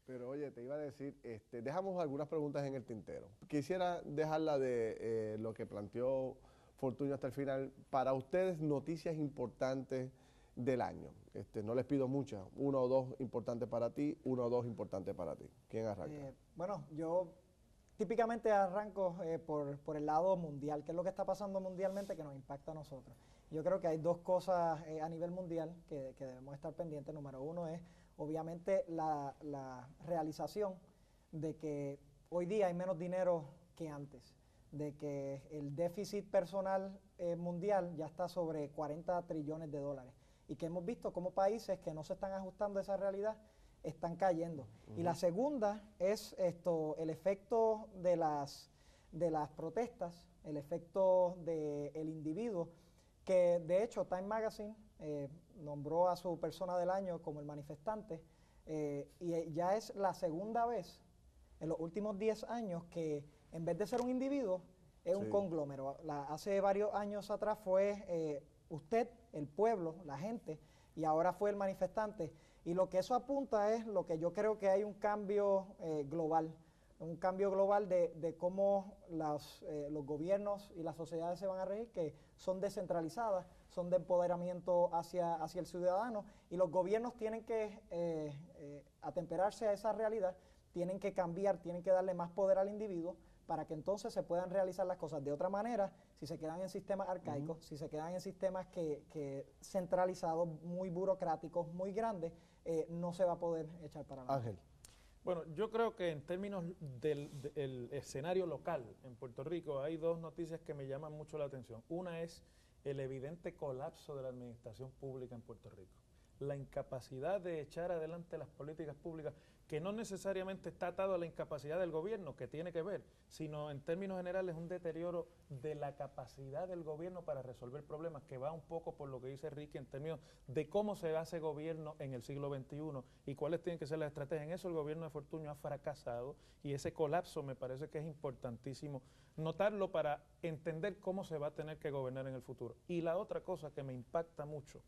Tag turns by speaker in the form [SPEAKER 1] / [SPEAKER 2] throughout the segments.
[SPEAKER 1] Pero oye, te iba a decir, dejamos algunas preguntas en el tintero. Quisiera dejarla de lo que planteó Fortunio hasta el final. Para ustedes, noticias importantes del año. No les pido muchas, uno o dos importantes para ti, uno o dos importantes para ti. ¿Quién arranca?
[SPEAKER 2] Bueno, yo típicamente arranco por el lado mundial, qué es lo que está pasando mundialmente que nos impacta a nosotros. Yo creo que hay dos cosas a nivel mundial que debemos estar pendientes. Número uno es, obviamente, la realización de que hoy día hay menos dinero que antes, de que el déficit personal mundial ya está sobre 40 trillones de dólares y que hemos visto como países que no se están ajustando a esa realidad están cayendo. Y la segunda es el efecto de las protestas, el efecto del individuo, que de hecho Time Magazine nombró a su persona del año como el manifestante, y ya es la segunda vez en los últimos 10 años que en vez de ser un individuo, es un conglomerado. Hace varios años atrás fue usted, el pueblo, la gente, y ahora fue el manifestante. Y lo que eso apunta es lo que yo creo que hay un cambio global, de cómo los gobiernos y las sociedades se van a regir, que son descentralizadas, son de empoderamiento hacia el ciudadano, y los gobiernos tienen que atemperarse a esa realidad, tienen que cambiar, tienen que darle más poder al individuo para que entonces se puedan realizar las cosas. De otra manera, si se quedan en sistemas arcaicos, si se quedan en sistemas que centralizados, muy burocráticos, muy grandes, no se va a poder echar para adelante.
[SPEAKER 1] Ángel.
[SPEAKER 3] Bueno, yo creo que en términos del escenario local en Puerto Rico hay dos noticias que me llaman mucho la atención. Una es el evidente colapso de la administración pública en Puerto Rico. La incapacidad de echar adelante las políticas públicas, que no necesariamente está atado a la incapacidad del gobierno, que tiene que ver, sino en términos generales un deterioro de la capacidad del gobierno para resolver problemas, que va un poco por lo que dice Ricky en términos de cómo se hace gobierno en el siglo XXI y cuáles tienen que ser las estrategias. En eso el gobierno de Fortunio ha fracasado y ese colapso me parece que es importantísimo notarlo para entender cómo se va a tener que gobernar en el futuro. Y la otra cosa que me impacta mucho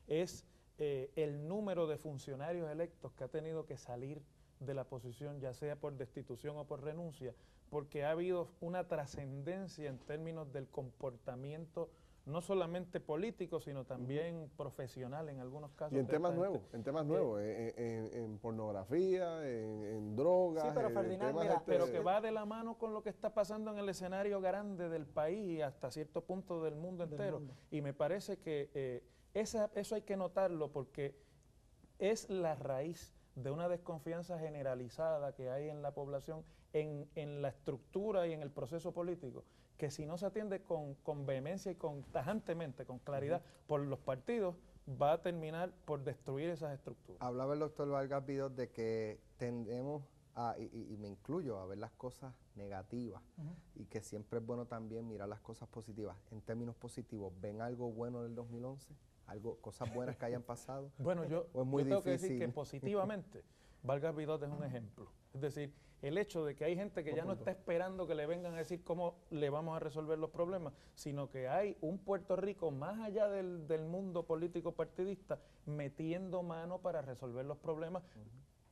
[SPEAKER 3] es el número de funcionarios electos que ha tenido que salir de la posición, ya sea por destitución o por renuncia, porque ha habido una trascendencia en términos del comportamiento, no solamente político, sino también profesional en algunos casos.
[SPEAKER 1] Y en temas nuevos, en pornografía, en drogas.
[SPEAKER 2] Sí, pero Ferdinand, mira,
[SPEAKER 3] pero que va de la mano con lo que está pasando en el escenario grande del país y hasta cierto punto del mundo entero. Y me parece que eso hay que notarlo porque es la raíz de una desconfianza generalizada que hay en la población en la estructura y en el proceso político, que si no se atiende con vehemencia y tajantemente, con claridad, por los partidos, va a terminar por destruir esas estructuras.
[SPEAKER 4] Hablaba el doctor Vargas Vidot de que tendemos y me incluyo, a ver las cosas negativas y que siempre es bueno también mirar las cosas positivas. En términos positivos, ¿ven algo bueno del 2011? Cosas buenas que hayan pasado.
[SPEAKER 3] Bueno, yo tengo que decir que positivamente, Vargas Vidot es un ejemplo. Es decir, el hecho de que hay gente que ya no está esperando que le vengan a decir cómo le vamos a resolver los problemas, sino que hay un Puerto Rico más allá del mundo político partidista metiendo mano para resolver los problemas.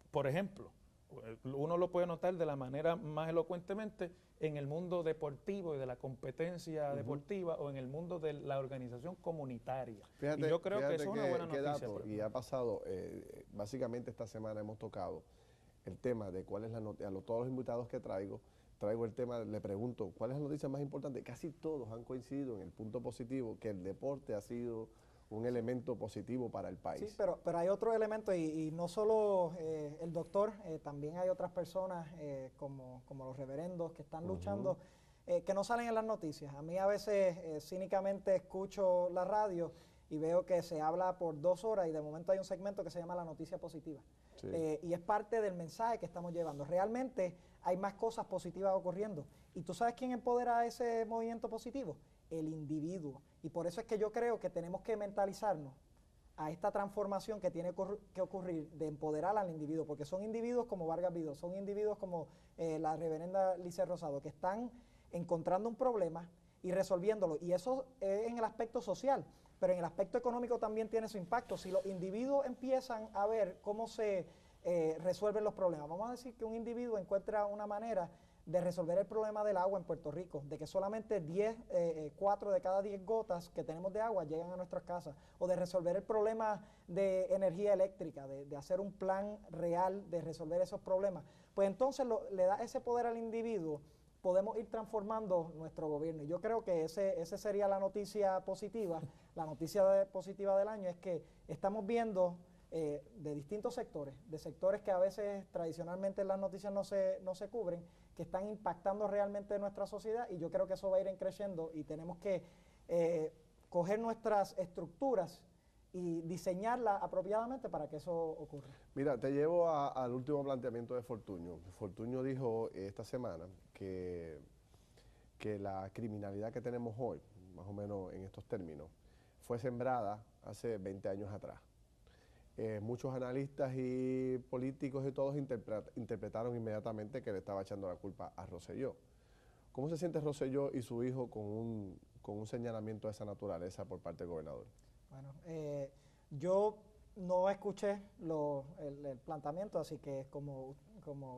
[SPEAKER 3] Por ejemplo, uno lo puede notar de la manera más elocuentemente en el mundo deportivo y de la competencia deportiva o en el mundo de la organización comunitaria.
[SPEAKER 1] Fíjate,
[SPEAKER 3] y yo creo que eso es una buena noticia.
[SPEAKER 1] Y ha pasado, básicamente esta semana hemos tocado el tema de cuál es la noticia. A todos los invitados que traigo el tema, le pregunto, ¿cuál es la noticia más importante? Casi todos han coincidido en el punto positivo, que el deporte ha sido un elemento positivo para el país.
[SPEAKER 2] Sí, pero hay otro elemento y no solo el doctor, también hay otras personas como los reverendos que están luchando, que no salen en las noticias. A mí a veces cínicamente escucho la radio y veo que se habla por 2 horas y de momento hay un segmento que se llama la noticia positiva. Sí. Y es parte del mensaje que estamos llevando. Realmente hay más cosas positivas ocurriendo. ¿Y tú sabes quién empodera ese movimiento positivo? El individuo. Y por eso es que yo creo que tenemos que mentalizarnos a esta transformación que tiene que ocurrir de empoderar al individuo, porque son individuos como Vargas Vidot, son individuos como la reverenda Lice Rosado, que están encontrando un problema y resolviéndolo. Y eso es en el aspecto social, pero en el aspecto económico también tiene su impacto. Si los individuos empiezan a ver cómo se resuelven los problemas. Vamos a decir que un individuo encuentra una manera de resolver el problema del agua en Puerto Rico, de que solamente 4 de cada 10 gotas que tenemos de agua llegan a nuestras casas, o de resolver el problema de energía eléctrica, de hacer un plan real de resolver esos problemas, pues entonces le da ese poder al individuo, podemos ir transformando nuestro gobierno. Y yo creo que ese sería la noticia positiva. La noticia positiva del año es que estamos viendo de distintos sectores, de sectores que a veces tradicionalmente en las noticias no se cubren, que están impactando realmente nuestra sociedad, y yo creo que eso va a ir creciendo y tenemos que coger nuestras estructuras y diseñarlas apropiadamente para que eso ocurra.
[SPEAKER 1] Mira, te llevo al último planteamiento de Fortuño. Fortuño dijo esta semana que la criminalidad que tenemos hoy, más o menos en estos términos, fue sembrada hace 20 años atrás. Muchos analistas y políticos y todos interpretaron inmediatamente que le estaba echando la culpa a Rosselló. ¿Cómo se siente Rosselló y su hijo con un señalamiento de esa naturaleza por parte del gobernador?
[SPEAKER 2] Bueno, yo no escuché el planteamiento, así que como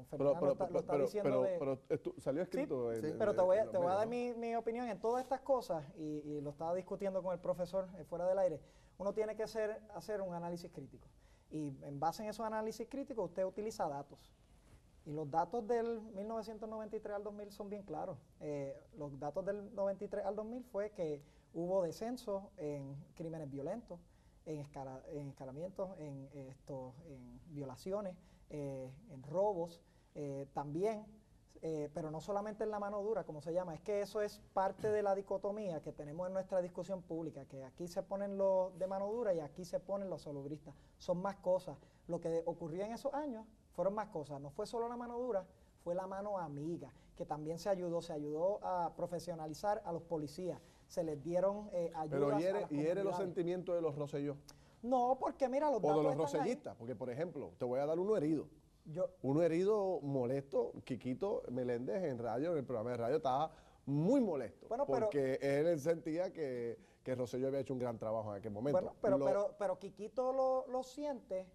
[SPEAKER 2] Fernando lo está diciendo.
[SPEAKER 1] Pero salió escrito.
[SPEAKER 2] Sí, pero te voy a dar mi opinión en todas estas cosas, y lo estaba discutiendo con el profesor fuera del aire. Uno tiene que hacer un análisis crítico, y en base en esos análisis críticos usted utiliza datos. Y los datos del 1993 al 2000 son bien claros. Los datos del 93 al 2000 fue que hubo descenso en crímenes violentos, en escalamientos, en violaciones, en robos, también, pero no solamente en la mano dura, como se llama. Es que eso es parte de la dicotomía que tenemos en nuestra discusión pública, que aquí se ponen los de mano dura y aquí se ponen los salubristas. Son más cosas. Lo que ocurrió en esos años fueron más cosas. No fue solo la mano dura, fue la mano amiga, que también se ayudó a profesionalizar a los policías. Se les dieron ayudas.
[SPEAKER 1] Pero
[SPEAKER 2] a las comunidades.
[SPEAKER 1] los sentimientos de los Rosselló.
[SPEAKER 2] No, porque mira, los datos
[SPEAKER 1] O de los
[SPEAKER 2] están ahí.
[SPEAKER 1] rosellistas, porque por ejemplo, te voy a dar uno herido.
[SPEAKER 2] Yo,
[SPEAKER 1] Uno herido molesto, Quiquito Meléndez en radio, en el programa de radio, estaba muy molesto.
[SPEAKER 2] Bueno, pero-
[SPEAKER 1] porque él sentía que Rosselló había hecho un gran trabajo en aquel momento.
[SPEAKER 2] bueno, pero Quiquito lo siente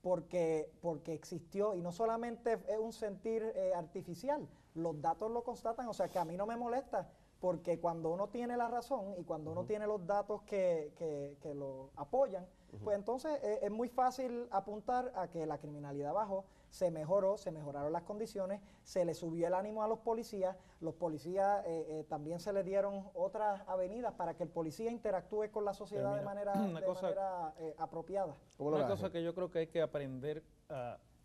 [SPEAKER 2] porque existió, y no solamente es un sentir artificial, los datos lo constatan. O sea, que a mí no me molesta, porque cuando uno tiene la razón y cuando uno tiene los datos que lo apoyan, pues entonces es muy fácil apuntar a que la criminalidad bajó, se mejoraron las condiciones, se le subió el ánimo a los policías también se le dieron otras avenidas para que el policía interactúe con la sociedad de manera apropiada.
[SPEAKER 3] Una cosa que yo creo que hay que aprender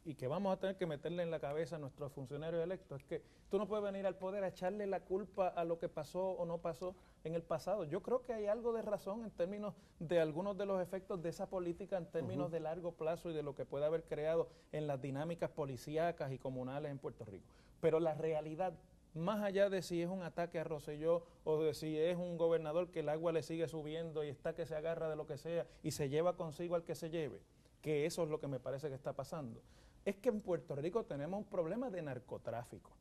[SPEAKER 3] y que vamos a tener que meterle en la cabeza a nuestros funcionarios electos, es que tú no puedes venir al poder a echarle la culpa a lo que pasó o no pasó en el pasado. Yo creo que hay algo de razón en términos de algunos de los efectos de esa política en términos de largo plazo y de lo que puede haber creado en las dinámicas policíacas y comunales en Puerto Rico. Pero la realidad, más allá de si es un ataque a Rosselló o de si es un gobernador que el agua le sigue subiendo y está que se agarra de lo que sea y se lleva consigo al que se lleve, que eso es lo que me parece que está pasando, es que en Puerto Rico tenemos un problema de narcotráfico.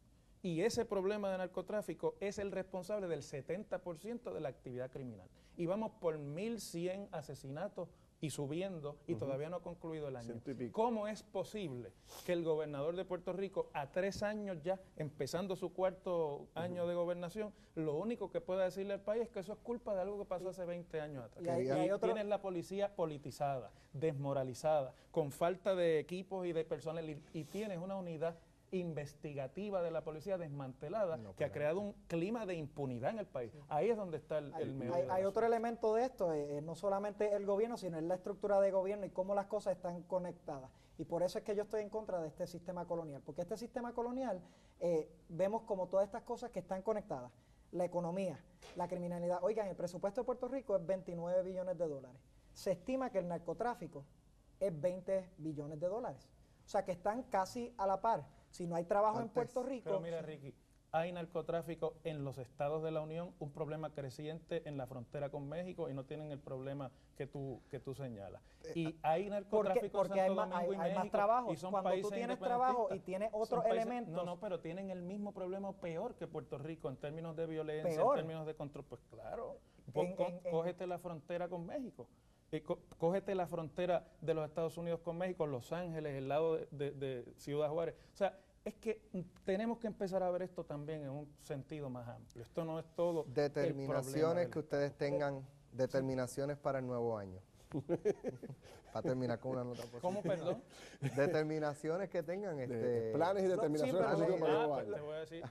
[SPEAKER 3] Y ese problema de narcotráfico es el responsable del 70% de la actividad criminal. Y vamos por 1.100 asesinatos y subiendo, y todavía no ha concluido el año. ¿Cómo es posible que el gobernador de Puerto Rico, a 3 años ya, empezando su 4º año de gobernación, lo único que pueda decirle al país es que eso es culpa de algo que pasó hace 20 años atrás? Y tienes la policía politizada, desmoralizada, con falta de equipos y de personal, y tienes una unidad investigativa de la policía desmantelada que ha creado un clima de impunidad en el país. Ahí es donde está el meollo.
[SPEAKER 2] Hay otro elemento de esto, no solamente el gobierno, sino es la estructura de gobierno y cómo las cosas están conectadas. Y por eso es que yo estoy en contra de este sistema colonial, porque este sistema colonial vemos como todas estas cosas que están conectadas. La economía, la criminalidad. Oigan, el presupuesto de Puerto Rico es 29 billones de dólares. Se estima que el narcotráfico es 20 billones de dólares. O sea, que están casi a la par. Si no hay trabajo en Puerto Rico...
[SPEAKER 3] Pero mira, Ricky, hay narcotráfico en los estados de la Unión, un problema creciente en la frontera con México, y no tienen el problema que tú señalas. Y hay narcotráfico
[SPEAKER 2] porque
[SPEAKER 3] en Santo Domingo y
[SPEAKER 2] hay
[SPEAKER 3] México,
[SPEAKER 2] más trabajo.
[SPEAKER 3] y son
[SPEAKER 2] Cuando
[SPEAKER 3] países
[SPEAKER 2] tú tienes trabajo y tienes otros elementos...
[SPEAKER 3] No, pero tienen el mismo problema peor que Puerto Rico en términos de violencia,
[SPEAKER 2] Peor.
[SPEAKER 3] en términos de control. Pues claro, cógete la frontera con México. Cógete la frontera de los Estados Unidos con México, Los Ángeles, el lado de Ciudad Juárez. O sea, es que tenemos que empezar a ver esto también en un sentido más amplio. Esto no es todo
[SPEAKER 4] Determinaciones que ustedes tengan, determinaciones para el nuevo año. Para terminar con una nota positiva.
[SPEAKER 3] ¿Cómo, perdón?
[SPEAKER 4] Determinaciones que tengan.
[SPEAKER 1] Planes y determinaciones positivas para el nuevo año.
[SPEAKER 3] Te voy a decir,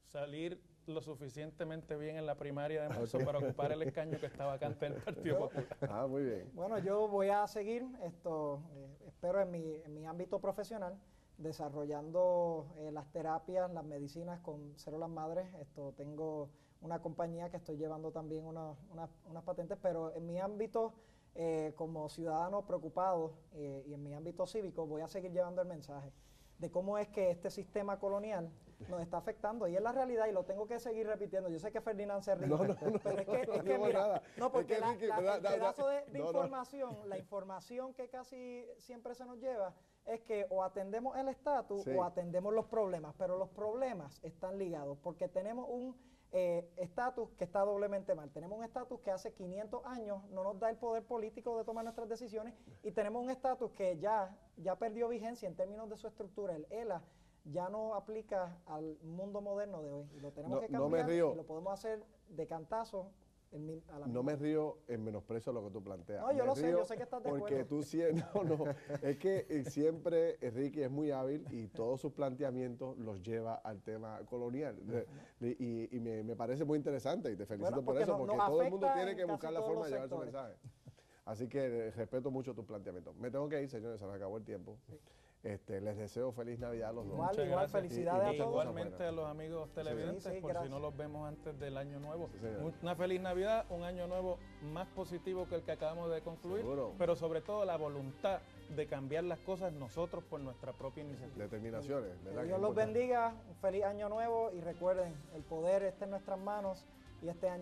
[SPEAKER 3] salir lo suficientemente bien en la primaria de marzo para ocupar el escaño que está vacante en el Partido Popular.
[SPEAKER 1] Muy bien.
[SPEAKER 2] Bueno, yo voy a seguir esto, espero en mi ámbito profesional, desarrollando las terapias, las medicinas con células madres. Tengo una compañía que estoy llevando también unas patentes, pero en mi ámbito como ciudadano preocupado y en mi ámbito cívico voy a seguir llevando el mensaje de cómo es que este sistema colonial nos está afectando, y es la realidad, y lo tengo que seguir repitiendo. Yo sé que Ferdinand se ríe, pero es que mira, no, porque el pedazo de información, la información que casi siempre se nos lleva es que o atendemos el estatus o atendemos los problemas, pero los problemas están ligados porque tenemos un estatus que está doblemente mal. Tenemos un estatus que hace 500 años no nos da el poder político de tomar nuestras decisiones, y tenemos un estatus que ya perdió vigencia en términos de su estructura. El ELA ya no aplica al mundo moderno de hoy, y lo tenemos que cambiar, y lo podemos hacer de cantazo.
[SPEAKER 1] No me río en menosprecio a lo que tú planteas.
[SPEAKER 2] No, yo sé que estás de acuerdo.
[SPEAKER 1] Porque tú es que siempre Ricky es muy hábil y todos sus planteamientos los lleva al tema colonial. Y me parece muy interesante, y te felicito por eso, porque todo el mundo tiene que buscar la forma de llevar su mensaje. Así que respeto mucho tus planteamientos. Me tengo que ir, señores, se nos acabó el tiempo. Les deseo feliz Navidad a los dos.
[SPEAKER 2] Igual, felicidades a todos.
[SPEAKER 3] Igualmente a los amigos televidentes, por si no los vemos antes del año nuevo. Una feliz Navidad, un año nuevo más positivo que el que acabamos de concluir, pero sobre todo la voluntad de cambiar las cosas nosotros por nuestra propia iniciativa.
[SPEAKER 1] Determinaciones, ¿verdad?
[SPEAKER 2] Dios los bendiga, un feliz año nuevo, y recuerden, el poder está en nuestras manos, y este año